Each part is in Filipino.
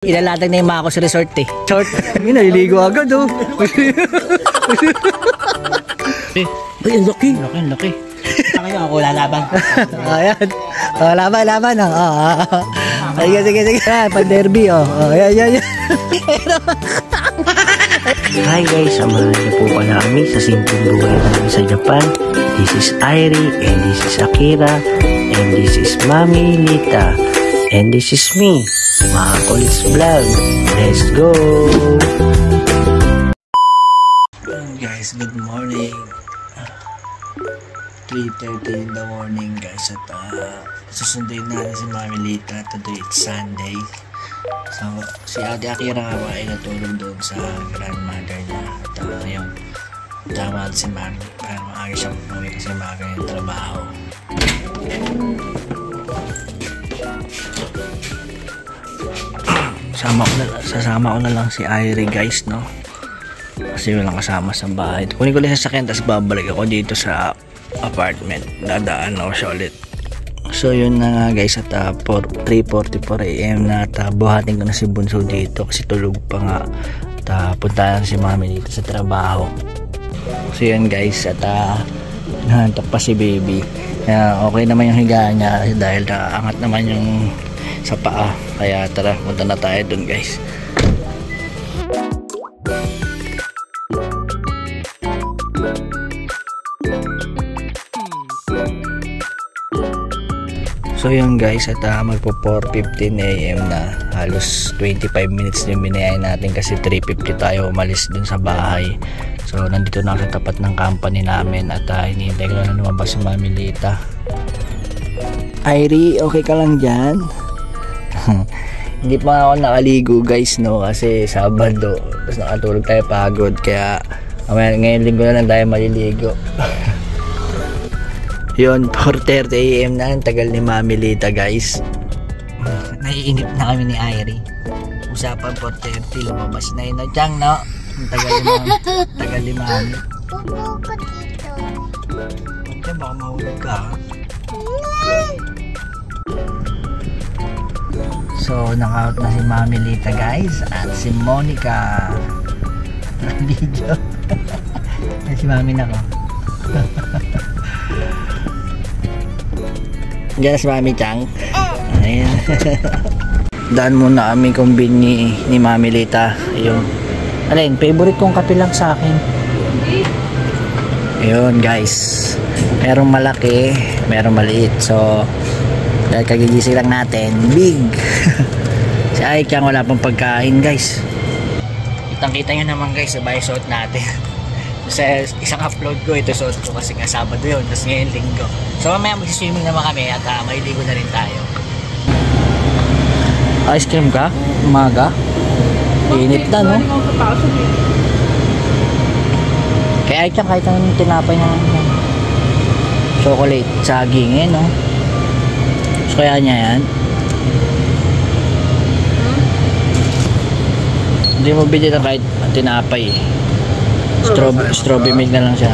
Ilalatag na yung mga ako sa resort eh. Short. Hindi, naliligo agad oh. Ay, ang laki. Ang laki. Kaya ako lalaban. Ayan. Laban. Sige. Pan-derby oh. Ayan. Hi guys, samahan niyo po pala kami sa simpleng buhay namin sa Japan. This is Airi, and this is Akira, and this is Mami Lita, and this is me, mga Kulis Vlog. Let's go! Guys, good morning. 3:30 in the morning guys, at susunduin natin si Mami Lita. Today it's Sunday. So, si Ate Akira nga ay natulog doon sa grandmother niya. At ngayon, tama si Mami para maaga siya umuwi kasi maaga yung trabaho. Sasama ko na lang si Airi guys, no? Kasi walang kasama sa bahay. Kunin ko lang sa sakyan, tapos babalik ako dito sa apartment. Dadaan ako siya ulit. So yun na nga guys, at 3:44 AM na, at buhatin ko na si Bunso dito kasi tulog pa nga. At puntahan si Mami dito sa trabaho. So yun guys, at nahantak pa si baby. Okay naman yung higaan niya dahil naangat naman yung sa paa. Kaya tara, punta na tayo dun guys. So yun guys, at magpo 4:15 AM na. Halos 25 minutes yung binayain natin kasi 3:50 tayo umalis dun sa bahay. So nandito na ako sa tapat ng company namin, at hinihintay ko na lumabas si Mami Lita. Airi, okay ka lang dyan? Hindi pa ako nakaligo guys, no, kasi Sabado, tapos nakatulog tayo pagod, kaya ngayon linggo na lang tayo maliligo. Yun, 4:30 AM na, ang tagal ni Mami Lita guys. Naiinip na kami ni Airi. Usapan 4:30, lumabas na yun, no, Chang, no? Ang tagal ni Mami. Okay, baka mahulog ka. So, naka-out na si Mami Lita guys, at si Monica video. Si Mami na ko. Diyan si Mami Chang. Ayan. Daan muna kami kumbini ni Mami Lita. Yung alin, favorite kong kape lang sa akin. Ayun guys, merong malaki, merong maliit. So dahil kagigising lang natin, big. Si Aikang wala pang pagkain guys. Kitang-kita nyo naman guys, sabay suot natin. Sa isang upload ko, ito suot ko kasi nga Sabado yun, tapos ngayon Linggo. So mamaya magsiswimming naman kami, at maliligo na rin tayo. Ice cream ka? Umaga? Init na, no? Kaya Aikang, kahit ang tinapay na chocolate, saging, no? So kaya niya yan? Hindi mo bili na kahit tinapay. Strawberry milk na lang siya.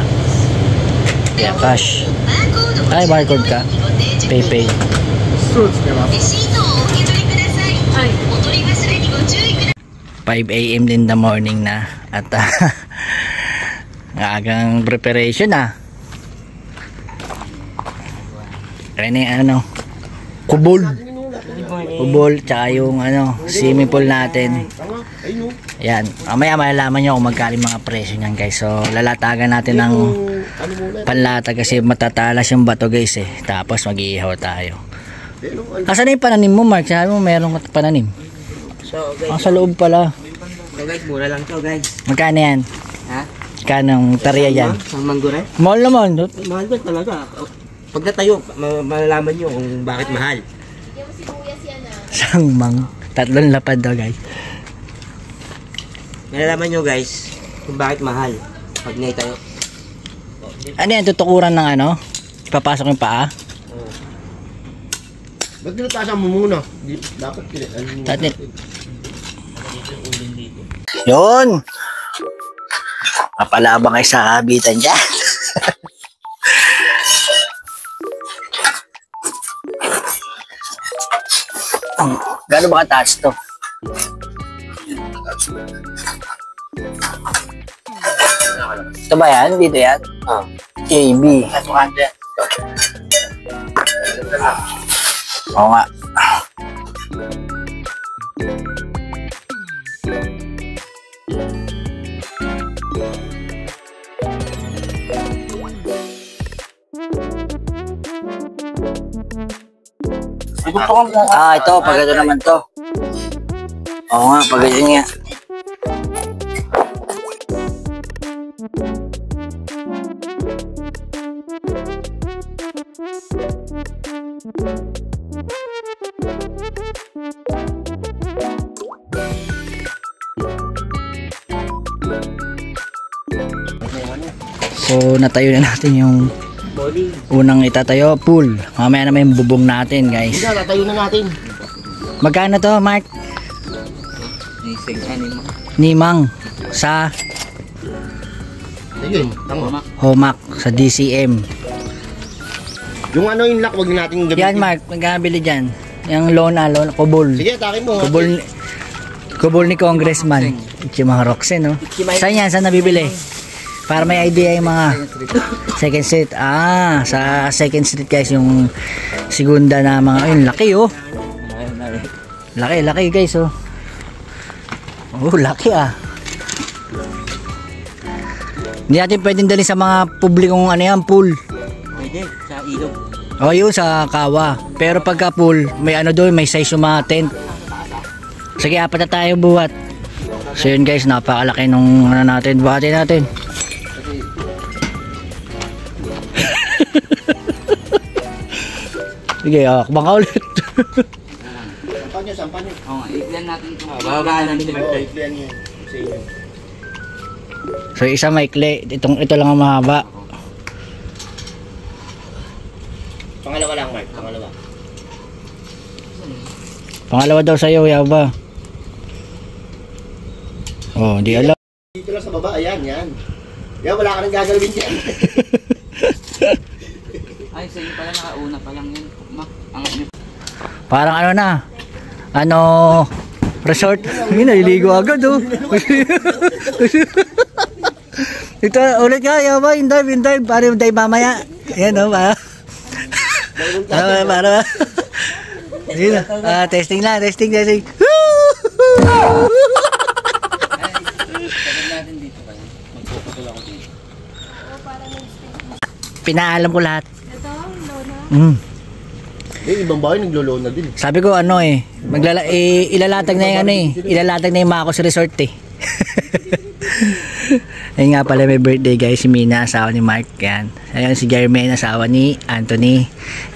Yeah, cash. Ay, barcode ka. PayPay. 5 AM din the morning na. At agang preparation na. Kaya na yung ano, kubol, tsaka yung swimming pool natin. Yan, mamaya malalaman nyo kung magkano mga presyo nyan guys. So lalatagan natin ng panlata kasi matatalas yung bato guys eh. Tapos mag-iihaw tayo. Asan na yung pananim mo, Mark? Sabi mo meron pananim. So guys, sa loob pala. So guys, mura lang to guys. Magkano yan? Ha? Kanong tariya yan? Ang manggure? Mahal naman. Mahal din talaga. Pag natayo, malalaman nyo kung bakit mahal. Sangmang. 3 lapad daw guys. Malalaman nyo guys kung bakit mahal pag naitayo. Ano yan? Tutukuran ng ano? Ipapasok yung paa? Ba't pinatasan mo muna? Dapat Tatin. Yun! Mapalabang kayo sa kabitan dyan. Gano'n ba kataas to? Ito ba yan? Dito yan? KB. Oo nga. Ito, pag ito naman to. Oo nga, pag ito nga. So, natayo na natin yung unang itatayo, pool. Mamaya naman yung bubong natin, guys. Hindi, tatayo na natin. Magkano to, Mark? Nimang sa Ayun, tama. Homak sa DCM. Yung ano yung lock, wag natin gamitin. Yan, Mark, magkabili dyan. Yung lona, kubol. Sige, takin mo. Kubol ni Congressman. Mga Roxen, no? Saan yan? Saan nabibili? Para may idea yung mga second street. Sa second street, guys, yung segunda na mga, ayun, laki, oh. Laki, guys, oh. Oh, laki, Hindi natin pwedeng dali sa mga publikong ano yan, pool. Pwede, sa ilog. O yun, sa kawa. Pero pagka pool, may ano doon, may size yung mga tent. Sige, apat na tayo buhat. So yun, guys, napakalaki nung ano natin. Buhatin natin. Sige, akbang ka ulit. Sampan nyo. Oo nga, iklan natin ito. Bababaan natin. Iklan nyo. Sa inyo. So isa maikli, ito lang ang mahaba. Pangalawa lang, Mark. Pangalawa. Pangalawa daw sa'yo, yaba. Oh, di alam. Dito lang sa baba, ayan, yan. Yan, wala ka nang gagalawin dyan. Ay, sa inyo pala nakauna pa lang yun. Angat nyo. Parang ano na, resort. Hindi, naliligo agad, oh. Ito, ulit ka, yaba, in dive, para yung dive mamaya. Ayan, oh, para. Yun, testing lang, testing. Pinaalam ko lahat. Ito, Lona. Ibang bahay naglolo na din. Sabi ko ilalatag na yung ilalatag na yung Makos Resort eh. Ayun nga pala, may birthday guys, si Mina, asawa ni Mark yan. Ayun si Jermaine, asawa ni Anthony.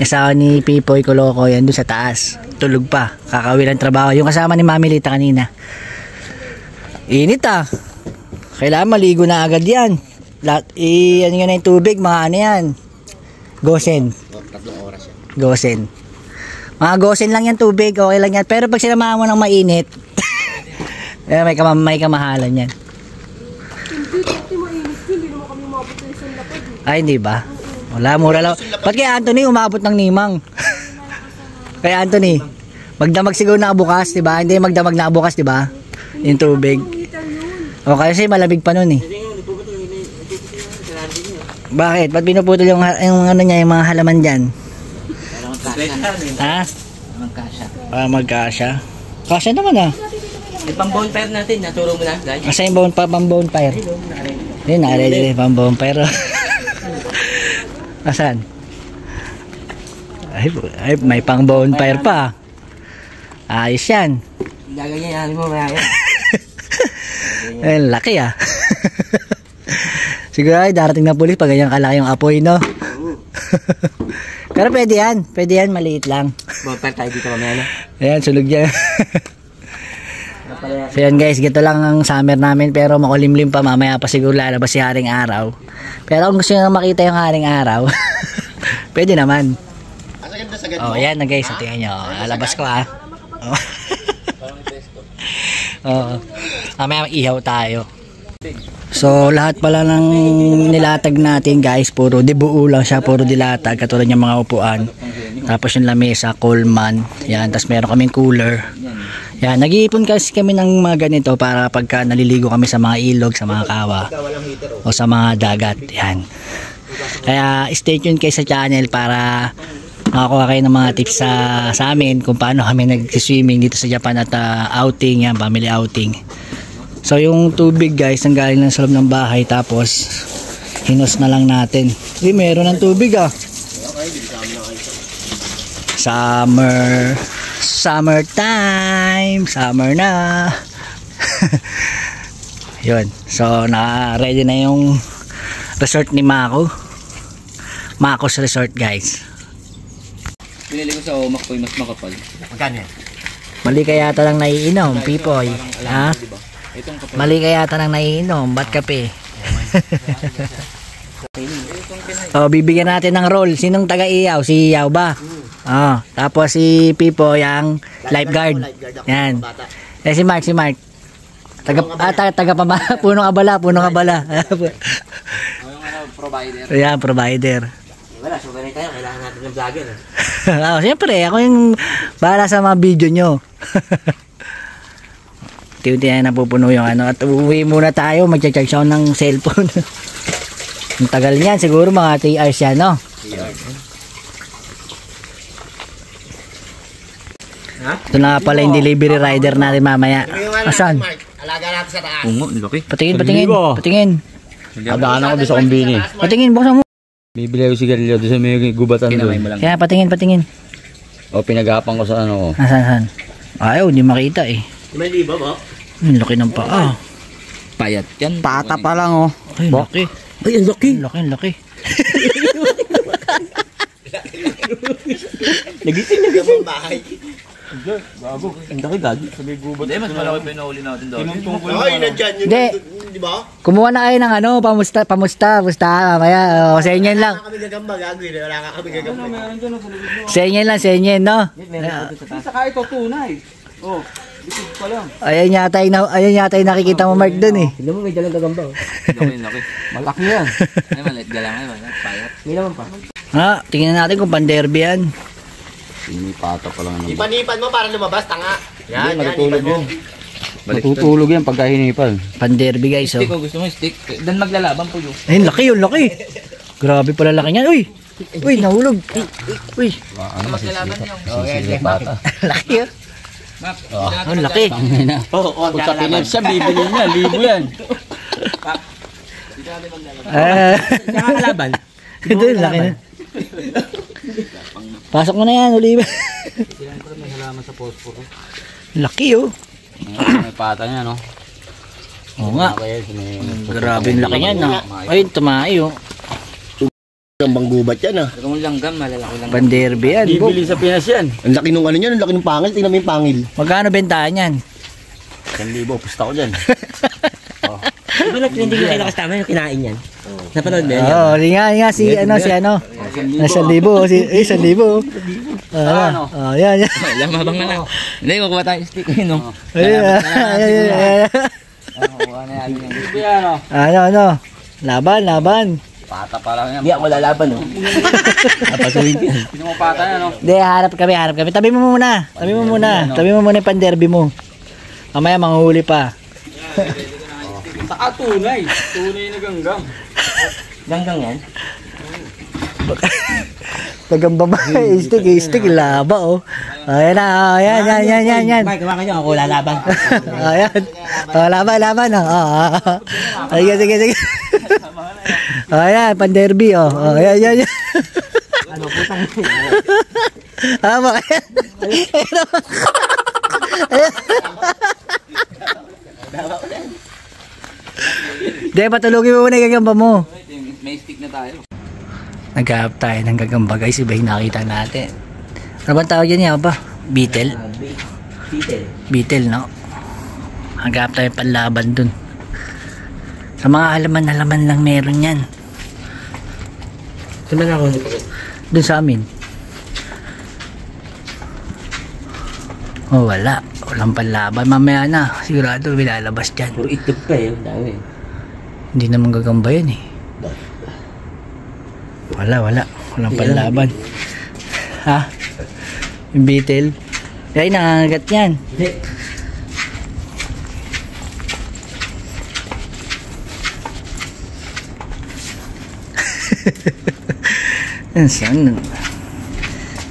Asawa ni Pipoy Coloco, yan doon sa taas. Tulog pa, kakawin ng trabaho. Yung kasama ni Mami Lita kanina. Init kailangan maligo na agad yan. Ano nga na yung tubig, mga ano yan. Gosen. 3 oras yan. Gosen. Mga gosen lang yan tubig, okay lang yan. Pero pag sinamahan mo ng mainit, may kamahalan yan. Hindi mainit, hindi naman kami umabot ng isang lapad. Ay, hindi ba? Wala, mura lang. Ba't kay Anthony umabot ng nimang? Kay Anthony, magdamag siguro na bukas, diba? Hindi magdamag na bukas, diba? Yung tubig. O, kasi malamig pa nun eh. Bakit? Ba't pinuputol yung ano niya, yung mga halaman dyan? Ha? Para magkasya. Kasya naman Yung pang-bonfire natin, naturo mo na, guys. Kasi yung pang-bonfire. Yun, nakaready pang-bonfire. Asan? Ay, may pang-bonfire pa. Ayos yan. Gaganyan mo, marami. Ay, laki Siguro ay darating na pulis pag ganyan kalaki yung apoy, no? Pero pwede yan, maliit lang. Bonfire tayo dito mamaya, no? Ayan, sulog yan. So yan guys, gito lang ang summer namin, pero makulimlim pa, mamaya pa siguro lalabas si Haring Araw. Pero kung gusto nyo makita yung Haring Araw, pwede naman. Oh, yan na guys, tingnan nyo. Lalabas ko mamaya ihaw tayo. So lahat pala ng nilatag natin guys, puro dibuo lang siya, puro dilatag, katulad ng mga upuan. Tapos yung lamesa, Coleman, yan, tapos meron kaming cooler. Yan, nag-iipon kasi kami ng mga ganito para pagka naliligo kami sa mga ilog, sa mga kawa o sa mga dagat. Yan. Kaya stay tuned kayo sa channel para makakuha kayo ng mga tips sa amin kung paano kami nag-swimming dito sa Japan at outing, yan, family outing. So yung tubig guys, nanggaling lang sa loob ng bahay tapos hinos na lang natin. Meron ng tubig ah. Summertime, summer na. Yun, so ready na yung resort ni Mako's Resort guys. Pinili ko sa Omak ko yung mas makapal. Magkano yan? Mali ka yata lang naiinom, Pipoy. Ha? Mali ka yata lang naiinom, ba't kape? Oh, bibigyan natin ng roll. Sinong taga-iyaw? Si Iyaw ba? Oh, tapos si Pipo yang lifeguard. Yan. Eh si Mark. Taga pa ba? Punong abala. Provider. Yan, provider. Wala, so ganun tayo. Kailangan natin ng vlogger. Oh, siyempre, ako yung bahala sa mga video nyo. Tiyo-tiyo na napupuno yung ano. At uwi muna tayo. Mag-charge ako ng cellphone. Ang tagal niyan, siguro mga 3 hours yan, no? Ito na pala yung delivery rider natin mamaya. Asan? Alaga natin sa taas. Oo, laki. Patingin. Adaan ako doon sa kumbini. Patingin, buksan mo. Bibili ko sigarilyo doon sa may gubatan doon. Kaya patingin. O pinagapang ko sa ano. Asan? Ayaw, hindi makita eh. 5,000 mo? Laki ng paa. Payat yan. Pata pa lang oh. Ay, laki. Ay, ang laki. Laki. Nagising na gamang bahay. Bago. Ang laki gagi. Sabi gubat. Hindi, mas malaki pa yung nahuli natin doon. Ay, nandyan yun. Hindi. Di ba? Kumuha na kayo ng ano, pamusta. Mamaya, sa inyo lang. Wala kami gagamba, gagawin. Wala kami gagamba. Sa inyo, no? Saka ito tunay. Oh, bisig pa lang. Ayan yata yung nakikita mo Mark dun eh. Tignan mo, may dalang gagamba. Laki. Malaki yan. Ay, malit galang ay, malit. Payat. May naman pa. Ha, tingnan natin kung pan-derby yan. May pata pa lang. Ipanipan mo para lumabas, tanga. Yan, matutulog ipan mo. yun. Matutulog yan pagka hinipan. Pan-derby guys, oh. Stick, kung gusto mo stick. Dan maglalaban po yun. Ayun, laki. Grabe pala laki niyan. Uy, nahulog. Uy. Ano maglalaban yung Sisilit bata. Laki oh. Ang laki. Oo, Kung sa Pinep siya, bibili niya. Libo yan. Nakakalaban. Ito, laki na. Pasok mo na yan, Oliva. May halaman sa posporo. Laki oh. May pata niya, no? Oo nga. Grabe yung laki niyan, no? Ayun, tumayo. Gambang gubat yan, ah. Kung langgam, malalaki lang. Pan-derby yan. Bibili sa Pinas yan. Ang laki nung ano yan, ang laki nung pangil. Tingnan mo yung pangil. Magkano bentahan yan? 1,000, pusta ko dyan. Di ba nag-trending yung kailakas tama yung kinain yan? Napanood mo yan? Oo, nga si ano. Nasa libo. 1,000. Ano? Yan. Lamabang na lang. Hindi, kukuha tayo stick. No? Ayan. Kukuha na yan. Ano? Laban. Pata pa lang yan. Hindi ako lalaban, oh. Napasuhin ko yan. Sino mo pata yan, no? Hindi, harap kami. Tabi mo muna yung pan-derby mo. Mamaya manghuli pa. Saka tunay. Tunay na ganggang. Ganggang yan? Tagambang ba? Stick, laba oh. Ayan na, yan. Mike, kawakan nyo, ako lalaban. Ayan. Laban. Sige. Ayan, pan-derby oh. Ayan. Ano, putang Bakit? Hindi, patulogin mo muna yung gagamba mo. May stick na tayo. Nagkahap tayo ng gagamba guys, iba yung nakita natin. Ano ba tawag yan ba? Beetle? Beetle, no? Nagkahap tayo panlaban dun. Sa mga halaman lang meron yan. Saan na ako? Dun sa amin. Oh, walang panlaban. Mamaya na, sigurado bilalabas dyan. Puro itlog pa eh, dami. Hindi naman gagamba yan eh. Walang panlaban. Ha? Yung beetle? Ay, nangangagat yan. Hindi. Saan?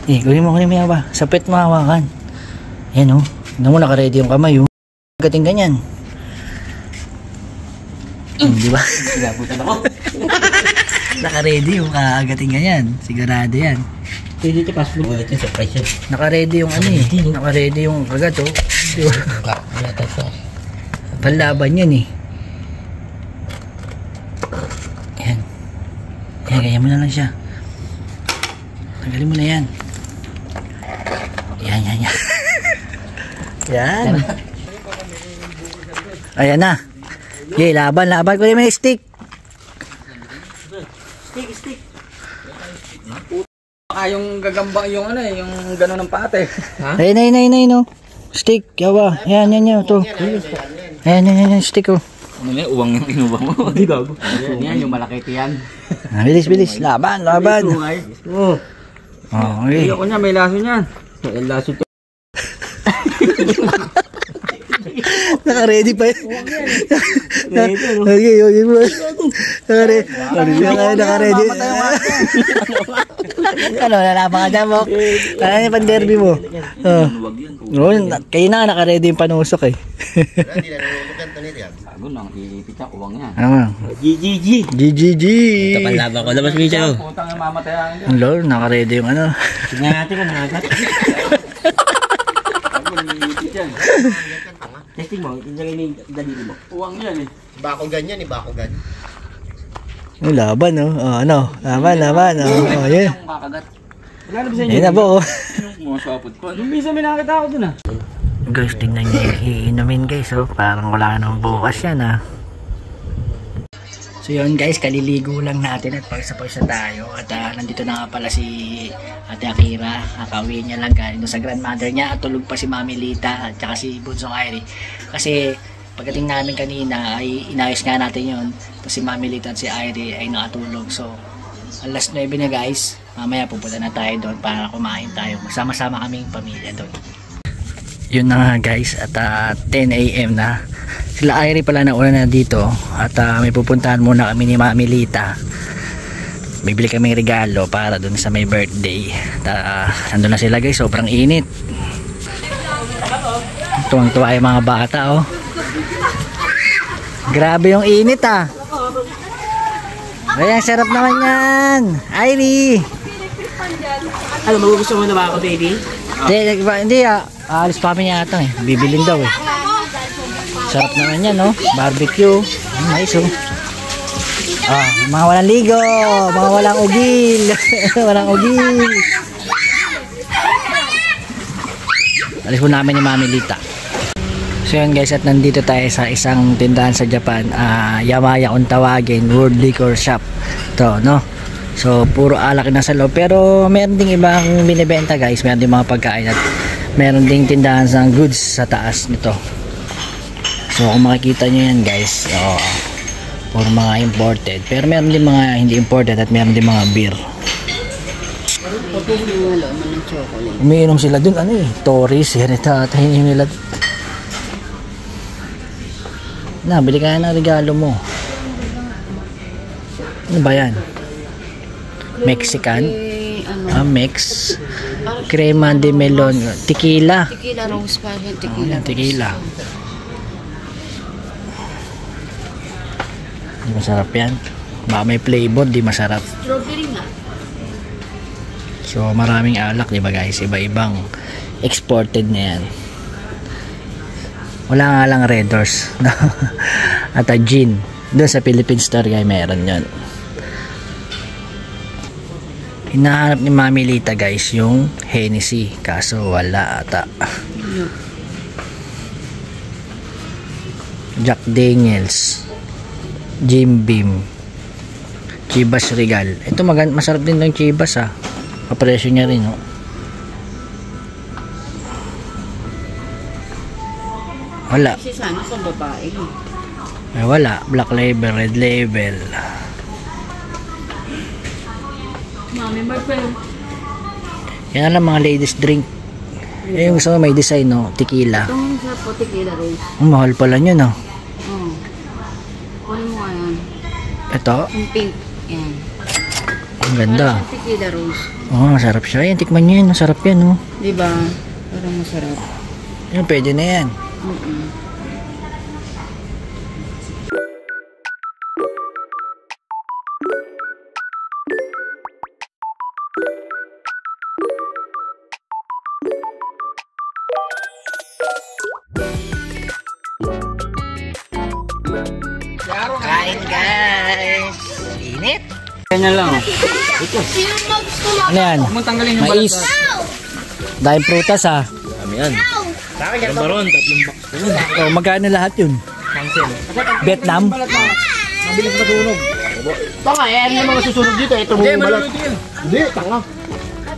Kunin mo yan ba? Sapit mo hawakan. Yan o. Tignan mo, naka-ready yung kamay o. Gating ganyan. Di ba? Sinabutan ako. Naka-ready yung kakagating ganyan. Sigurado yan. Pwede ito pass mo. Ito yung surprise yun. Naka-ready yung ano eh. Naka-ready yung kagat o. Di ba? Wala tayo. Panlaban yan eh. Yan. Yan, ganyan mo na lang siya. Tanggalin mo na yan. Yan. Yan. Ayan na. Okay, laban. Kunin mo yung stick. Stick. Baka yung gagamba, yung ano yung gano'n ng pate. Ayun, no. Stick, yawa. Yan, ito. Ayan, stick oh. Ano na uwang yung inuba mo? Di gago. Yan, yung malaki ito yan. Bilis. Laban. Oo. Okay. Ayoko niya, may laso niyan. May laso ito. Naka-ready pa yun. Okay mo. Naka-ready. Ano, lalaban ka dyan mo? Ano yung pan-derby mo? Kayo na, naka-ready yung panusok eh. Hindi na nalulugan to nito yan. Gago nang iipit niya, uwang niya. Ano? GGG. Ito panlaban ko. Labas mo siya. Putang na mamatayan niya. Ang lord, naka-ready yung ano. Tingnan natin kung nakagat. Gago nang iipit yan. Testing mo. Tingnan mo yung dalili mo. Uwang yan eh. Bakugan yan, bakugan. Yung laban oh. Ano? Laban oh. Yan. Yung kakagat. Wala na ba sa inyo? Yan na po oh. Mga sapot ko. Nung misa may nakita ako dun ah. Guys, tingnan nyo yung iinumin guys oh. Parang wala nang bukas yan ah. So yun guys, kaliligo lang natin at pagsa-pagsa tayo. At nandito na nga pala si Ate Akira. Kakauwi niya lang galing sa grandmother niya. At tulog pa si Mami Lita at saka si Bunsong Airy. Kasi pagdating namin kanina ay inayos nga natin yun. Tapos si Mami Lita at si Airy ay nakatulog. So alas 9 na guys. Mamaya pupunta na tayo doon para kumain tayo. Magsama-sama kaming pamilya doon. Yun na nga guys, at 10 AM na. Sila Airy pala na una na dito. At may pupuntahan muna kami ni Mami Lita. Bibili kaming regalo para doon sa may birthday. Nandun na sila guys, sobrang init. Tuwang-tuwa yung mga bata oh. Grabe yung init ah. Ayan, sarap naman yan Airy. Ano, magugusto mo na ba ako, baby? Hindi alis pa kami niya ata eh. Bibilin daw eh. Sarap naman yan no. Barbecue. Nice oh. Mga walang ligo. Mga walang ugil. Walang ugil. Alis po namin ni Mami Lita. So yun guys, at nandito tayo sa isang tindahan sa Japan. Yamaya kung tawagin. World Liquor Shop. Ito no. So puro alak na sa loob. Pero meron ding ibang binibenta guys. Meron ding mga pagkain at meron ding tindahan sa goods sa taas nito. So kung makikita nyo yan guys, puro mga imported. Pero meron din mga hindi imported at meron din mga beer. Umiinom sila dun, ano eh, Tories, yan ito, tahin nila. Bili ka ng regalo mo. Ano ba yan? Mexican? Mix. Crema de melon. Tequila. Tequila rose pa yan. Tequila. Masarap yan. Baka may flavor, di masarap. Strawberry nga. So maraming alak, di ba guys? Iba-ibang exported na yan. Wala nga lang Red Horse. At gin. Doon sa Philippine Store guys, meron yun. Hinahanap ni Mami Lita guys yung Hennessy. Kaso wala ata. Jack Daniels, Jim Beam, Chivas Regal. Ito masarap din ng Chivas ah. Kapresyo niya rin oh. Wala. Kasi sana sa babae. Wala. Black Label, Red Label. Mami, may friend. Yan lang mga ladies drink. Yung gusto mo may design no, tequila. Itong sa po, tequila rose. Mahal pala nyo no. Kunin mo nga yan. Ito. Yung pink. Yan. Ang ganda. Tequila rose. Oh, masarap siya. Ayan, tikman niyo yan. Masarap yan, oh. Diba? Parang masarap. Yan, pwede na yan. Kain, guys. Init. Ganyan lang. Ano yan? Huwag mong tanggalin yung Mais. Dahil prutas, ah. Kami yan. Baron, 3 box. Oh, magkano lahat yun? Vietnam? Mabilis masunog. Tanga, ano naman masusunog dito? Ito mo yung balat. Hindi, tanga.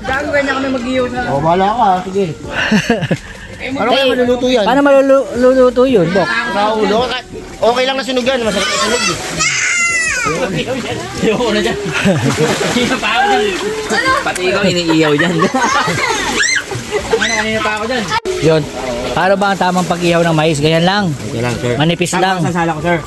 Gagawin niya kami mag-iyo na. O, bahala ka. Sige. Paano kaya maluluto yan? Paano maluluto yun, Bok? Raulo. Okay lang na sunog yan. Masarap na sunog eh. Ayoko na dyan. Kanina pa ako dyan. Pati ikaw iniiyaw dyan. Kanina pa ako dyan. Yun. Paano ba ang tamang pag-ihaw ng mais? Ganyan lang. Okay lang, sir. Manipis lang. Sasala ko, sir.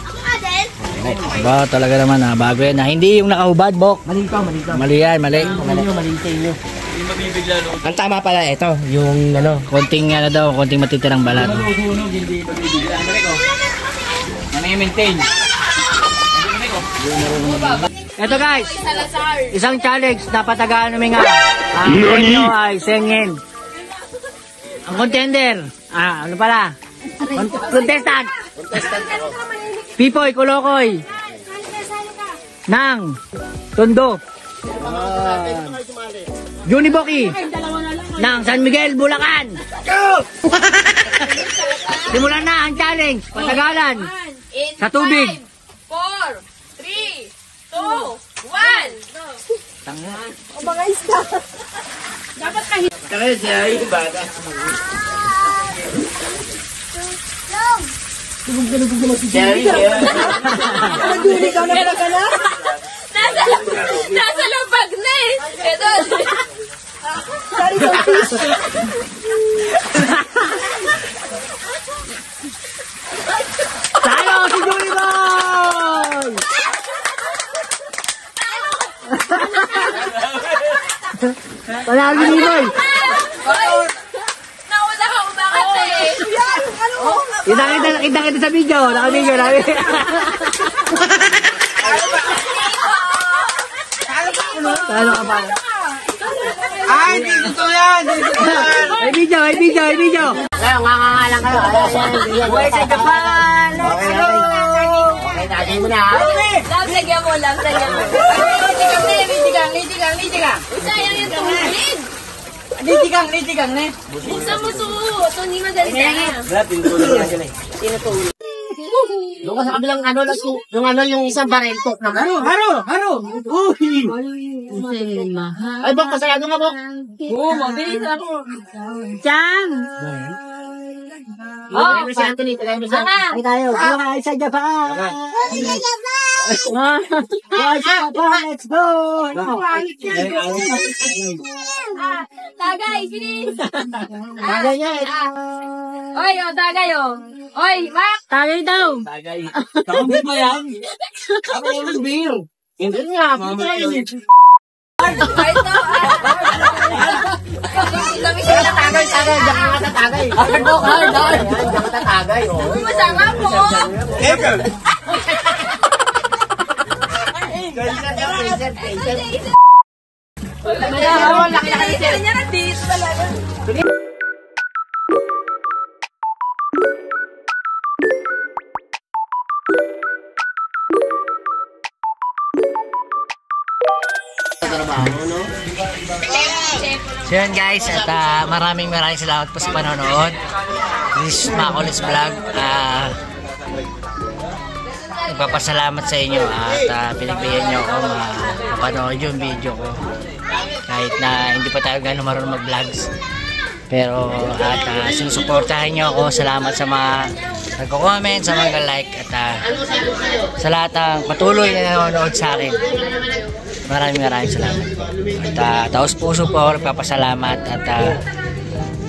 Ba, talaga naman, ha? Bago yan, ha? Hindi yung nakahubad, Bok. Mali ka. Mali yan, mali. Mali sa inyo. Hindi mabibigla no. Ang tama pala, ito, yung ano. Konting, ano daw, konting matitirang balat. Sunog, hindi mabibigla. Ano ko? Nami-maintain. Ito, guys. Isang challenge na patagaan namin nga. Ang inyo ay sengin. Ang contender. Ano pala? Contestant. Pipoy, Kulokoy. Nang. Tondo. Juniboki. Nang San Miguel, Bulacan. Simulan na ang challenge. Patagalan. Sa tubig. 4, 3, 2, 1. O mga isda. Dapat kahit. Kaya siya yung bata. Naguli ka na pala ka na? Nasa labag na eh. Ito. Sorry, Tayo si Juniboy! Wala si Juniboy! Nauna ka umangat eh. Yan, ano mo? Kita kita sa video. Naka-video namin. Talo ka ba? Ay, hindi totoo yan! May video. Kayo, nga lang kayo. Buhay sa Japan! Let's go! Okay, tagay mo na. Lamsagyan mo. Lady gang. Sayang yung tubig. Lady gang ne. Buksan mo suot. Hindi madali na. Doon ka sa kabilang ano, yung isang barel talk na. Haro! Uy! Ay, Bok, pasayado nga, Bok. Oo, mabilis ako. Chan! Tagay mo si Anthony, tagay mo si Anthony. Ay tayo. Buhay sa Japan! Buhay sa Japan! Let's go! Tagay, bilis. Tagay niya, eh. Oy, tagay oh. Oy, Mac. Tagay daw! Tagay. Kakambit mo yan. Ako yung beer. Hindi nga, puto na yun. Ay, ito. Dami sila Tagay, diyan ka tatagay. Diyan ka tatagay, oh. masama po. Laki-laki niya nandito talaga. So yun guys, at maraming salamat po sa panonood. This is Makulis Vlog. Nagpapasalamat sa inyo at pinagbigyan nyo ako mapanood yung video ko. Kahit na hindi pa tayo gano'ng marunong mag-vlogs. Pero sinusuportahan nyo ako. Salamat sa mga nagko-comment, sa mga like at sa lahat ng patuloy na nanonood sa akin. Maraming salamat. At taos puso po ako nagpapasalamat at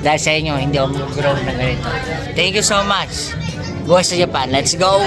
dahil sa inyo hindi ako mag-grow ng ganito. Thank you so much. Buhay sa Japan. Let's go!